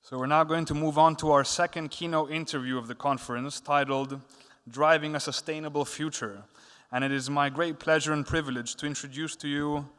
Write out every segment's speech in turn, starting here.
So we're now going to move on to our second keynote interview of the conference, titled Driving a Sustainable Future. And it is my great pleasure and privilege to introduce to you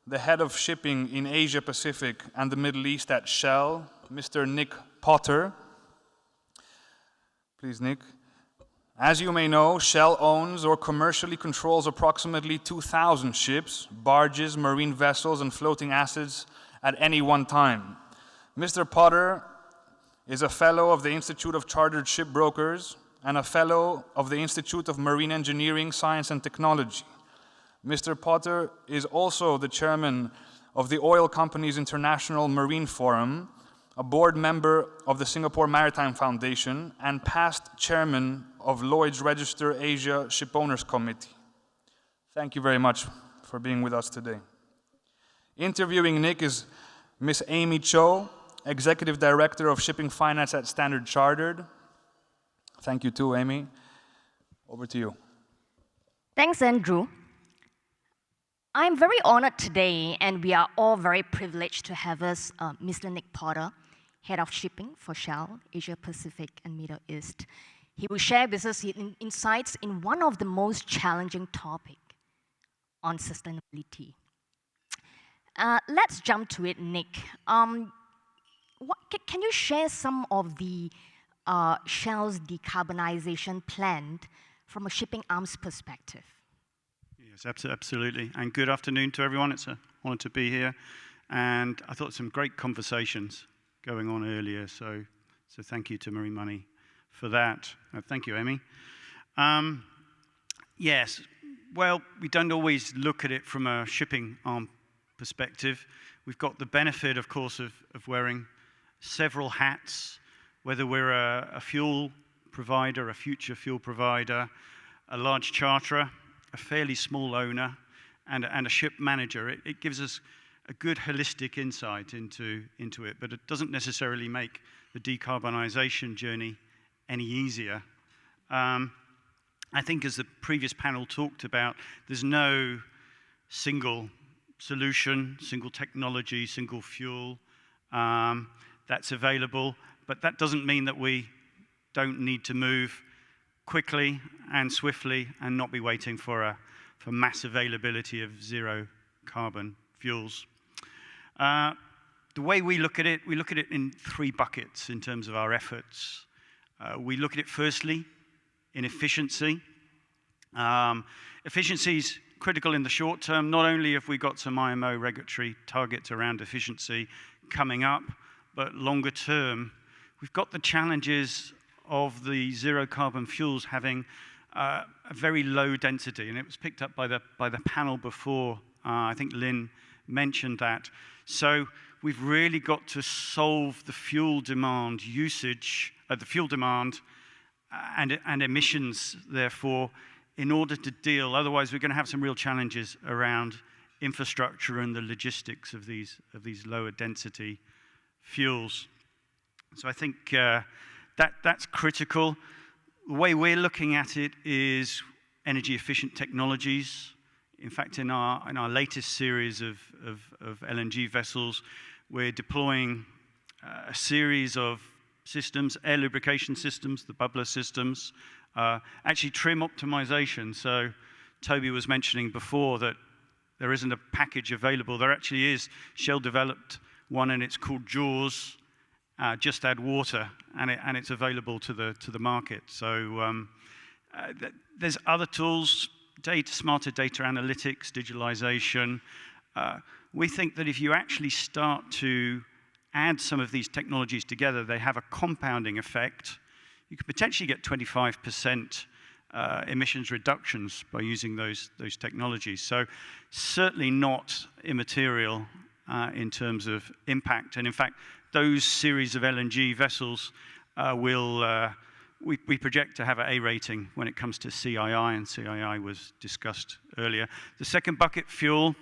the head of shipping in Asia Pacific and the Middle East at Shell, Mr. Nick Potter. Please, Nick. As you may know, Shell owns or commercially controls approximately 2,000 ships, barges, marine vessels, and floating assets at any one time. Mr. Potter is a fellow of the Institute of Chartered Shipbrokers and a fellow of the Institute of Marine Engineering, Science and Technology. Mr. Potter is also the chairman of the Oil Companies International Marine Forum, a board member of the Singapore Maritime Foundation, and past chairman of Lloyd's Register Asia Shipowners Committee. Thank you very much for being with us today. Interviewing Nick is Miss Amy Chow, Executive Director of Shipping Finance at Standard Chartered. Thank you too, Amy. Over to you. Thanks, Andrew. I'm very honored today, and we are all very privileged to have us Mr. Nick Potter, Head of Shipping for Shell, Asia Pacific and Middle East. He will share with us insights in one of the most challenging topics on sustainability. Let's jump to it, Nick. Can you share some of the Shell's decarbonization plan from a shipping arms perspective? Yes, absolutely. And good afternoon to everyone. It's an honor to be here. And I thought some great conversations going on earlier. So thank you to Marine Money for that. Thank you, Amy. Yes, well, we don't always look at it from a shipping arm perspective. We've got the benefit, of course, of wearing several hats, whether we're a fuel provider, a future fuel provider, a large charterer, a fairly small owner, and a ship manager. It gives us a good holistic insight into it, but it doesn't necessarily make the decarbonization journey any easier. I think as the previous panel talked about, there's no single solution, single technology, single fuel that's available, but that doesn't mean that we don't need to move quickly and swiftly and not be waiting for mass availability of zero carbon fuels. The way we look at it in three buckets in terms of our efforts. We look at it firstly in efficiency. Efficiency is critical in the short term. Not only have we got some IMO regulatory targets around efficiency coming up, but longer term, we've got the challenges of the zero carbon fuels having a very low density, and it was picked up by the panel before. I think Lynn mentioned that. So we've really got to solve the fuel demand usage, the fuel demand and emissions, therefore, in order to deal. Otherwise, we're going to have some real challenges around infrastructure and the logistics of these lower density fuels. So I think that's critical. The way we're looking at it is energy efficient technologies. In fact, in our latest series of LNG vessels, we're deploying a series of systems, air lubrication systems, the bubbler systems, actually trim optimization. So Toby was mentioning before that there isn't a package available. There actually is. Shell developed one, and it's called Jaws. Just add water, and it's available to the market. So there's other tools, smarter data analytics, digitalization. We think that if you actually start to add some of these technologies together, they have a compounding effect. You could potentially get 25% emissions reductions by using those technologies. So certainly not immaterial in terms of impact. And in fact, those series of LNG vessels we project to have an A rating when it comes to CII, and CII was discussed earlier. The second bucket, fuel.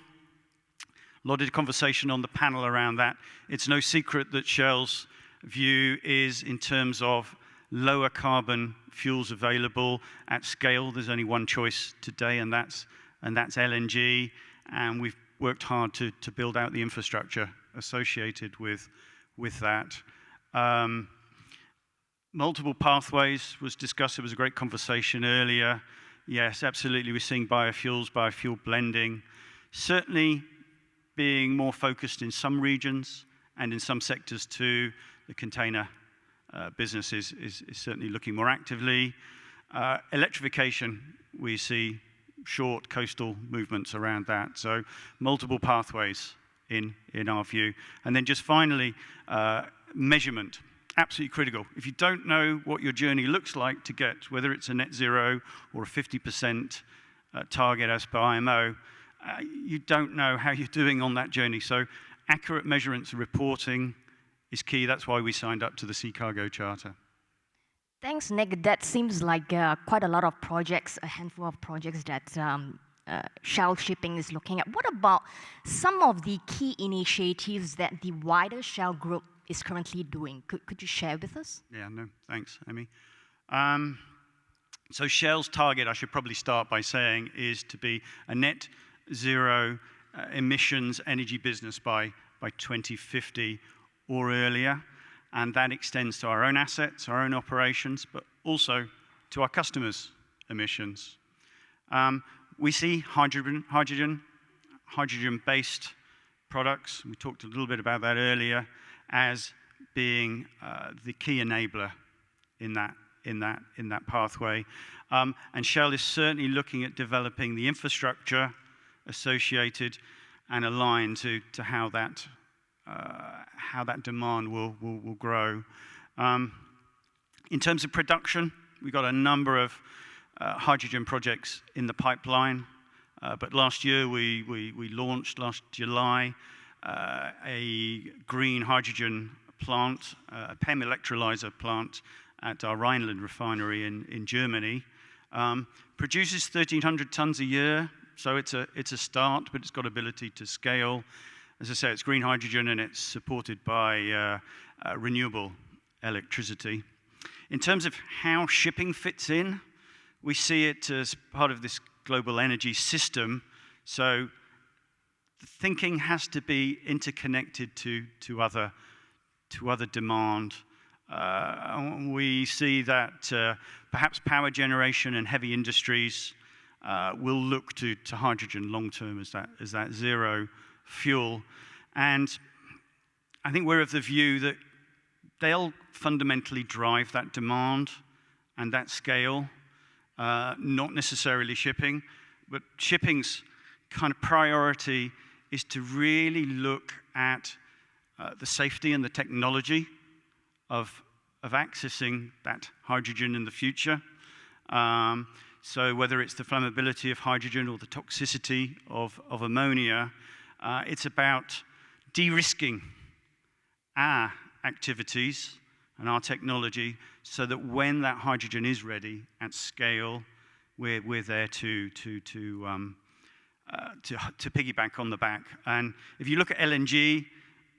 A lot of conversation on the panel around that. It's no secret that Shell's view is in terms of lower carbon fuels available at scale. There's only one choice today, and that's LNG. And we've worked hard to build out the infrastructure associated with that. Multiple pathways was discussed. It was a great conversation earlier. Yes, absolutely. We're seeing biofuels, biofuel blending, certainly being more focused in some regions and in some sectors too. The container business is certainly looking more actively. Electrification, we see short coastal movements around that. So multiple pathways in our view. And then just finally, measurement. Absolutely critical. If you don't know what your journey looks like to get, whether it's a net zero or a 50% target as per IMO, you don't know how you're doing on that journey. So accurate measurements and reporting is key. That's why we signed up to the Sea Cargo Charter. Thanks, Nick. That seems like quite a lot of projects, a handful of projects that Shell Shipping is looking at. What about some of the key initiatives that the wider Shell Group is currently doing? Could you share with us? Yeah, no, thanks, Amy. So Shell's target, I should probably start by saying, is to be a net zero emissions energy business by 2050 or earlier. And that extends to our own assets, our own operations, but also to our customers' emissions. We see hydrogen-based products, we talked a little bit about that earlier, as being the key enabler in that pathway. And Shell is certainly looking at developing the infrastructure associated and aligned to how that demand will grow. In terms of production, we've got a number of hydrogen projects in the pipeline. But last year, we launched, last July, a green hydrogen plant, a PEM electrolyzer plant at our Rhineland refinery in Germany. Produces 1,300 tons a year, so it's a start, but it's got ability to scale. As I say, it's green hydrogen and it's supported by renewable electricity. In terms of how shipping fits in, we see it as part of this global energy system. So the thinking has to be interconnected to other demand. We see that perhaps power generation and heavy industries will look to hydrogen long term as that zero fuel. And I think we're of the view that they'll fundamentally drive that demand and that scale, not necessarily shipping, but shipping's kind of priority is to really look at the safety and the technology of accessing that hydrogen in the future. So whether it's the flammability of hydrogen or the toxicity of ammonia, it's about de-risking our activities and our technology so that when that hydrogen is ready at scale, we're there to piggyback on the back. And if you look at LNG,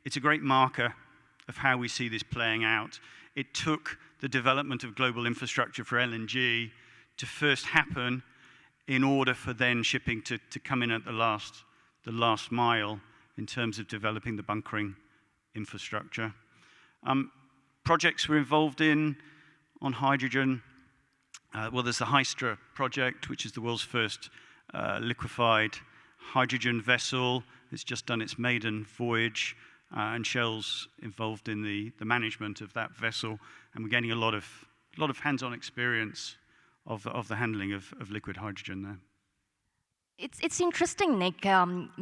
it's a great marker of how we see this playing out. It took the development of global infrastructure for LNG to first happen in order for then shipping to come in at the last mile in terms of developing the bunkering infrastructure. Projects we're involved in on hydrogen, well, there's the Hystra project, which is the world's first liquefied hydrogen vessel. It's just done its maiden voyage, and Shell's involved in the management of that vessel, and we're getting a lot of hands-on experience of the handling of liquid hydrogen there. It's interesting, Nick,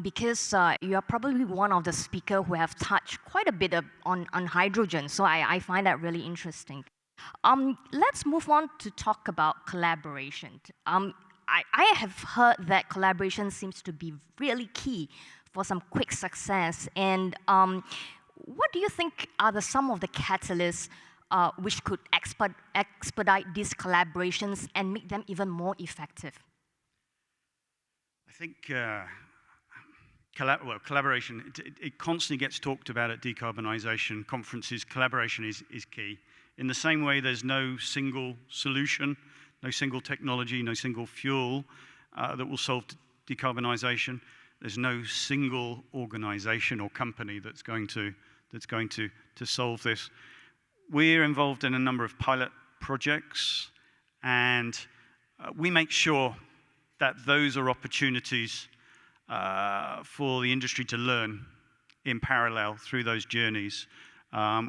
because you are probably one of the speakers who have touched quite a bit on hydrogen, so I find that really interesting. Let's move on to talk about collaboration. I have heard that collaboration seems to be really key for some quick success, and what do you think are some of the catalysts which could expedite these collaborations and make them even more effective? I think collaboration, it constantly gets talked about at decarbonisation conferences. Collaboration is key. In the same way, there's no single solution, no single technology, no single fuel that will solve decarbonisation. There's no single organisation or company that's going to solve this. we're involved in a number of pilot projects, and we make sure that those are opportunities for the industry to learn in parallel through those journeys,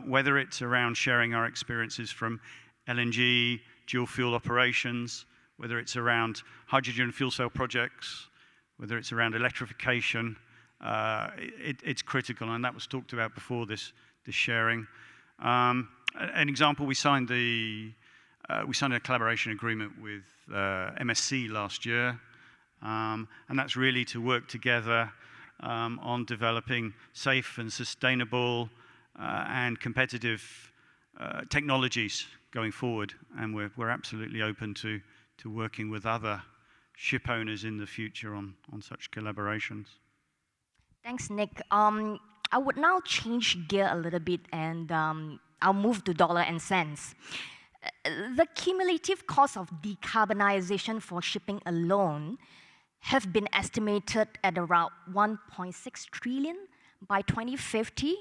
whether it's around sharing our experiences from LNG, dual fuel operations, whether it's around hydrogen fuel cell projects, whether it's around electrification. It's critical, and that was talked about before, this sharing. An example, we signed a collaboration agreement with MSC last year, and that's really to work together on developing safe and sustainable and competitive technologies going forward. And we're absolutely open to working with other ship owners in the future on such collaborations. Thanks, Nick. I would now change gear a little bit, and I'll move to dollar and cents. The cumulative cost of decarbonization for shipping alone have been estimated at around 1.6 trillion by 2050,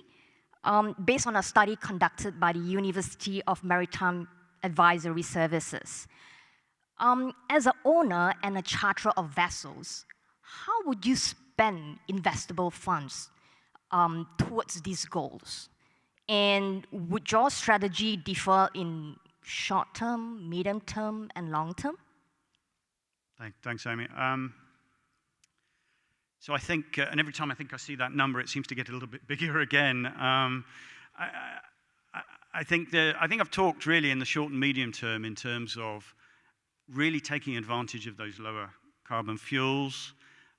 based on a study conducted by the University of Maritime Advisory Services. As an owner and a charterer of vessels, how would you spend investable funds towards these goals? And would your strategy differ in short term, medium term, and long term? Thanks, Amy. So I think, and every time I think I see that number, it seems to get a little bit bigger again. I think I've talked really in the short and medium term in terms of really taking advantage of those lower carbon fuels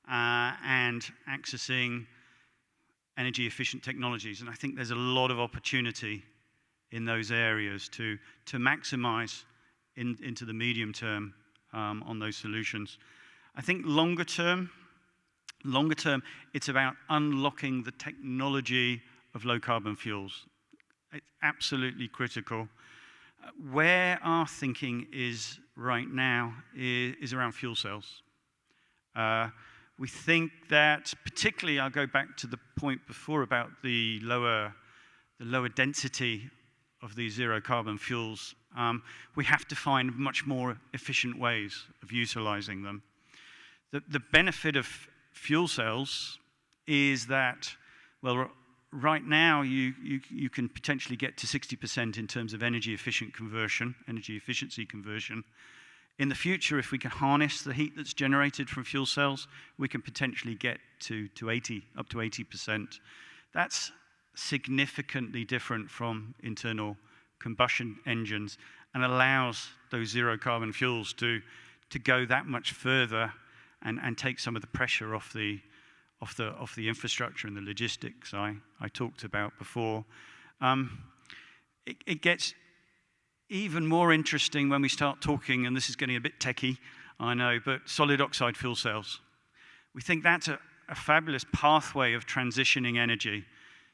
and accessing energy efficient technologies. And I think there's a lot of opportunity in those areas to maximize into the medium term on those solutions. I think longer term, it's about unlocking the technology of low carbon fuels. It's absolutely critical. Where our thinking is right now is around fuel cells. We think that, particularly, I'll go back to the point before about the lower density of these zero carbon fuels. We have to find much more efficient ways of utilizing them. The benefit of fuel cells is that, well, right now you can potentially get to 60% in terms of energy efficiency conversion. In the future, if we can harness the heat that's generated from fuel cells, we can potentially get up to 80%. That's significantly different from internal combustion engines and allows those zero carbon fuels to go that much further and take some of the pressure off the infrastructure and the logistics I talked about before. It gets even more interesting when we start talking, and this is getting a bit techie, I know, but solid oxide fuel cells. We think that's a fabulous pathway of transitioning energy.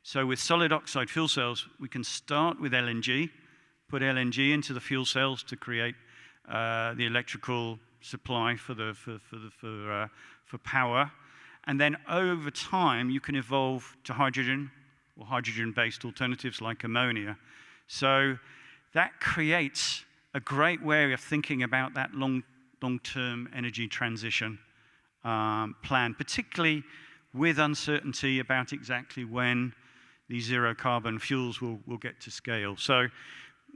So with solid oxide fuel cells, we can start with LNG, put LNG into the fuel cells to create the electrical supply for power. And then over time, you can evolve to hydrogen or hydrogen-based alternatives like ammonia. So that creates a great way of thinking about that long-term energy transition plan, particularly with uncertainty about exactly when these zero carbon fuels will get to scale. So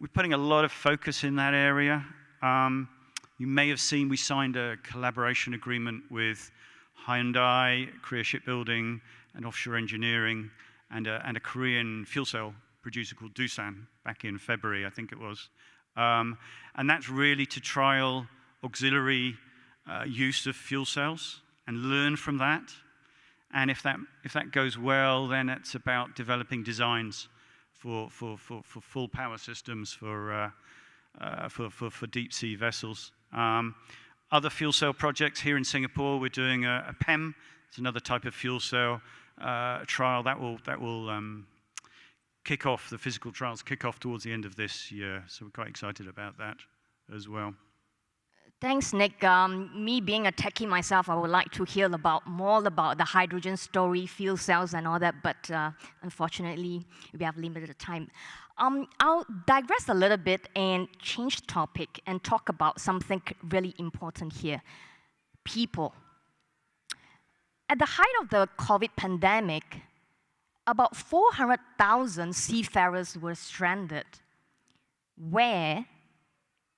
we're putting a lot of focus in that area. You may have seen we signed a collaboration agreement with Hyundai, Korea Shipbuilding, and Offshore Engineering, and a Korean fuel cell producer called Doosan back in February, I think it was. And that's really to trial auxiliary use of fuel cells and learn from that. And if that goes well, then it's about developing designs for full power systems for deep sea vessels. Other fuel cell projects here in Singapore, we're doing a PEM. It's another type of fuel cell trial that will kick off. The physical trials kick off towards the end of this year. So we're quite excited about that as well. Thanks, Nick. Me being a techie myself, I would like to hear more about the hydrogen story, fuel cells, and all that, but unfortunately, we have limited time. I'll digress a little bit and change the topic and talk about something really important here: people. At the height of the Corvid pandemic, about 400,000 seafarers were stranded. Where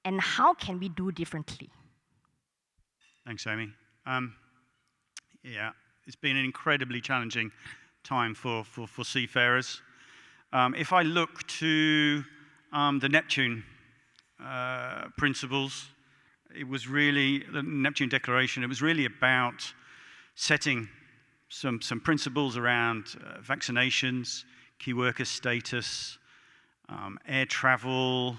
and how can we do differently? Thanks, Amy. Yeah, it's been an incredibly challenging time for seafarers. If I look to the Neptune principles, it was really, the Neptune Declaration, it was really about setting some principles around vaccinations, key worker status, air travel,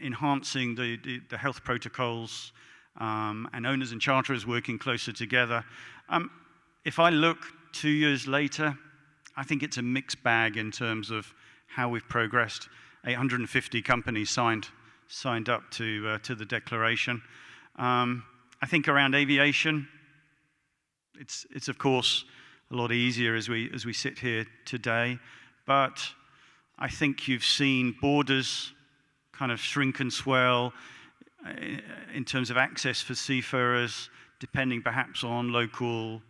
enhancing the health protocols, and owners and charterers working closer together. If I look 2 years later, I think it's a mixed bag in terms of how we've progressed. 850 companies signed up to the declaration. I think around aviation, it's of course a lot easier as we sit here today, but I think you've seen borders kind of shrink and swell in terms of access for seafarers, depending perhaps on local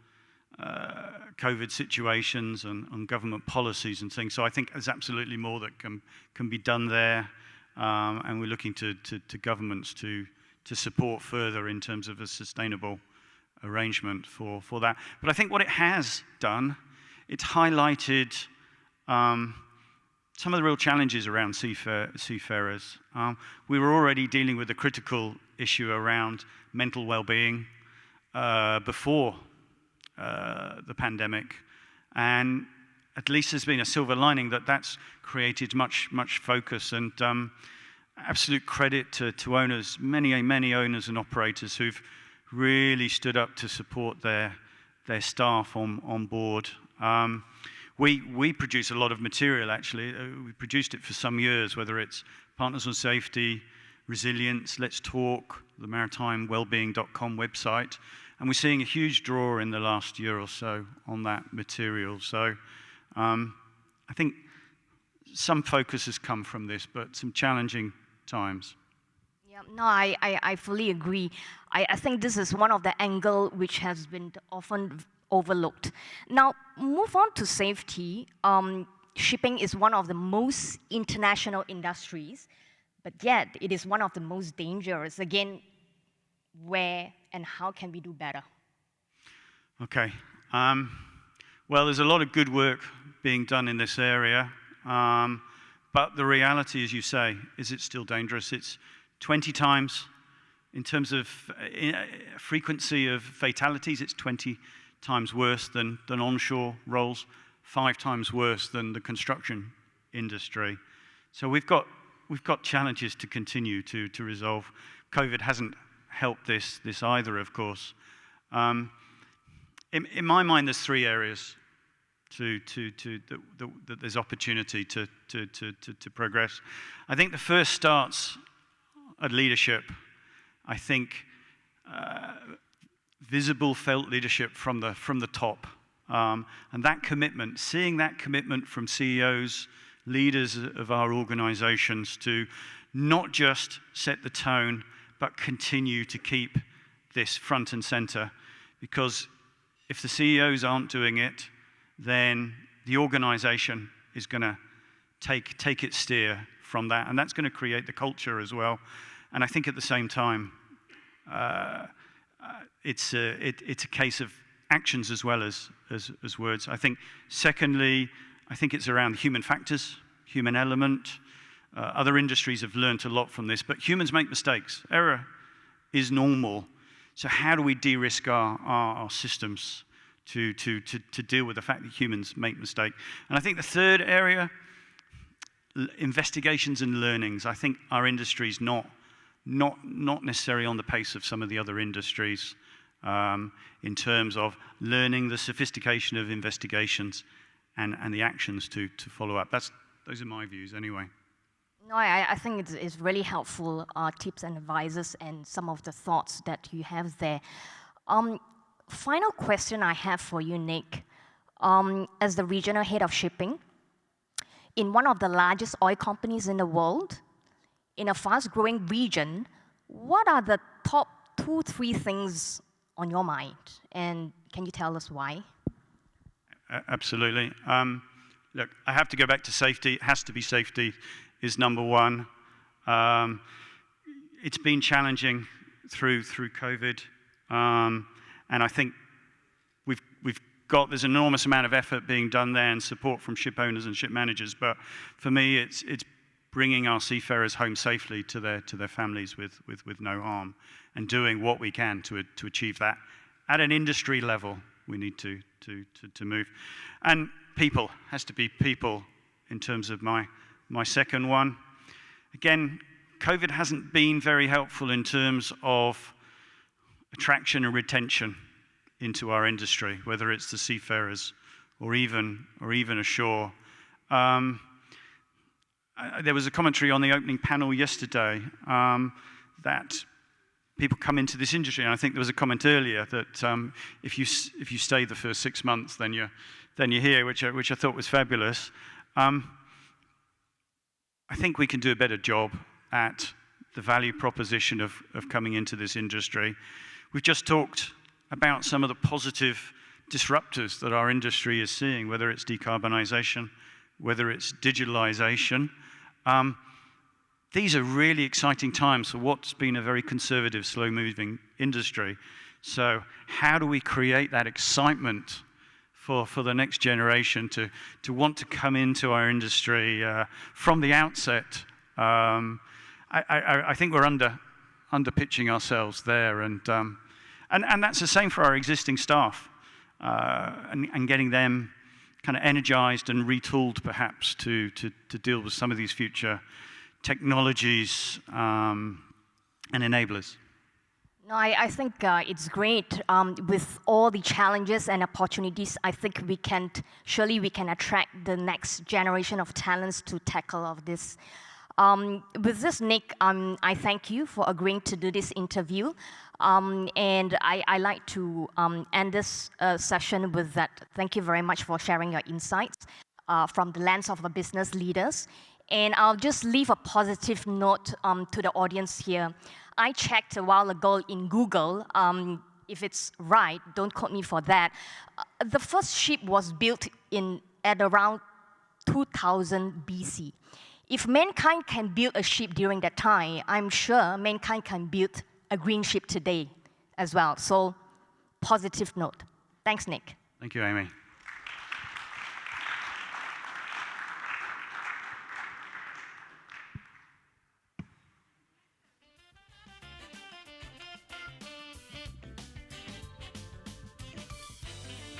COVID situations and government policies and things. So I think there's absolutely more that can be done there, and we're looking to governments to support further in terms of a sustainable arrangement for that. But I think what it has done, it's highlighted some of the real challenges around seafarers. We were already dealing with a critical issue around mental well-being before the pandemic, and at least there's been a silver lining that's created much focus, and absolute credit to owners, many owners and operators who've really stood up to support their staff on board. We produce a lot of material, actually. We produced it for some years, whether it's Partners on Safety, Resilience, Let's Talk, the maritimewellbeing.com website, and we're seeing a huge draw in the last year or so on that material. So I think some focus has come from this, but some challenging times. Yeah, no, I fully agree. I think this is one of the angles which has been often overlooked. Now, move on to safety. Shipping is one of the most international industries, but yet it is one of the most dangerous. Again, where and how can we do better? Okay. Well, there's a lot of good work being done in this area, but the reality, as you say, is it's still dangerous. It's 20 times, in terms of frequency of fatalities, it's 20 times worse than onshore roles, 5 times worse than the construction industry. So we've got challenges to continue to resolve. COVID hasn't helped this either, of course. In my mind, there's 3 areas that there's opportunity to progress. I think the first starts at leadership. I think visible, felt leadership from the top, and that commitment, seeing that commitment from CEOs, leaders of our organizations to not just set the tone, but continue to keep this front and center. Because if the CEOs aren't doing it, then the organization is going to take its steer from that, and that's going to create the culture as well. And I think at the same time, it's a case of actions as well as words. I think, secondly, I think it's around human factors, human element. Other industries have learned a lot from this, but humans make mistakes. Error is normal. So how do we de-risk our systems to deal with the fact that humans make mistakes? And I think the third area, investigations and learnings. I think our industry is not necessarily on the pace of some of the other industries in terms of learning the sophistication of investigations and the actions to follow up. Those are my views anyway. No, I think it's really helpful tips and advices and some of the thoughts that you have there. Final question I have for you, Nick. As the regional head of shipping, in one of the largest oil companies in the world, in a fast-growing region, what are the top 2, 3 things on your mind? And can you tell us why? Absolutely. Look, I have to go back to safety. It has to be safety is number one. It's been challenging through COVID, and I think there's an enormous amount of effort being done there and support from ship owners and ship managers. But for me, it's bringing our seafarers home safely to their families with no harm, and doing what we can to achieve that. At an industry level, we need to move. And people, has to be people in terms of my second one. Again, COVID hasn't been very helpful in terms of attraction and retention into our industry, whether it's the seafarers or even ashore. There was a commentary on the opening panel yesterday that people come into this industry, and I think there was a comment earlier that if you stay the first 6 months, then you're here, which I thought was fabulous. I think we can do a better job at the value proposition of coming into this industry. We've just talked about some of the positive disruptors that our industry is seeing, whether it's decarbonisation, whether it's digitalisation. These are really exciting times for what's been a very conservative, slow-moving industry. So how do we create that excitement for the next generation to want to come into our industry from the outset? I think we're under-pitching ourselves there, and that's the same for our existing staff, and getting them kind of energized and retooled perhaps to deal with some of these future technologies and enablers. No, I think it's great. With all the challenges and opportunities, I think we can attract the next generation of talents to tackle of this. With this, Nick, I thank you for agreeing to do this interview. And I like to end this session with that. Thank you very much for sharing your insights from the lens of the business leaders. And I'll just leave a positive note to the audience here. I checked a while ago in Google. If it's right, don't quote me for that. The first ship was built at around 2000 BC. If mankind can build a ship during that time, I'm sure mankind can build a green ship today as well. So, positive note. Thanks, Nick. Thank you, Amy.